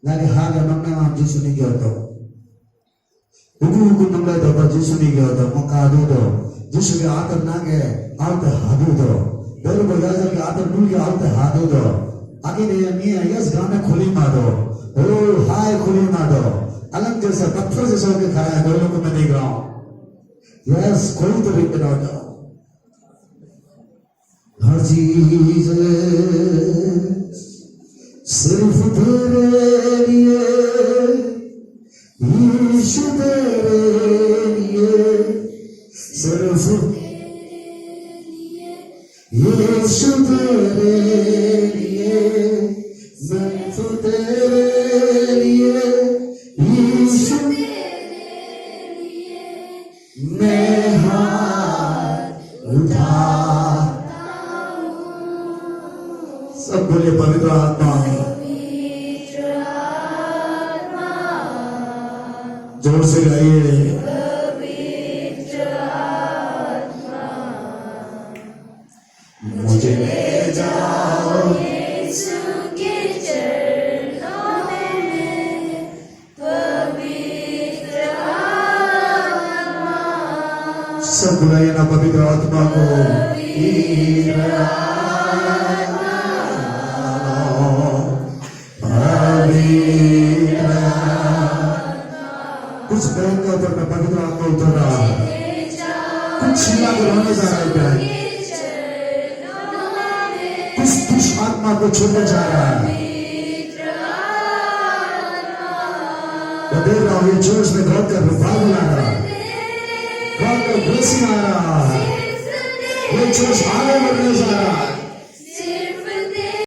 S2: 나게 하게 막나가 지수니 겨도 우구우구 넘라도 봐 지수니 겨도 막가도도 지수가 아들 나게 아들 하도도 여러분 야자게 아들 물게 아들 하도도 아기네 미야 यस गाने खुली मारो ओ हाय खुली मारो अलग जैसा पत्थर जैसा होके खड़ा है। दोनों को मैं देख रहा हूं, यस कोई तो भी बना दो हर चीज सिर्फ तेरे लिए यीशु तेरे लिए, सिर्फ यीशु तेरे लिए, सिर्फ तेरे लिए यीशु तेरे लिए मैं हाथ उठाता हूं। सब बोले पवित्र आत्मा जोर से गाइए। मुझे ले जाओ
S3: यीशु के चरणों में, पवित्र आत्मा।
S2: सब बुलाइए ना पवित्र आत्मा को। कुछ बैंक के ऊपर में पवित्र आत्मा उतर रहा है, कुछ शिला को रोने जा रहा है, कुछ दुष्ट आत्मा को छोड़ने जा रहा है। मैं देख रहा हूं ये चर्च में गॉड का रिवाइवल आ रहा है, गॉड का ब्लेसिंग आ रहा है, ये चर्च आगे बढ़ने जा रहा है।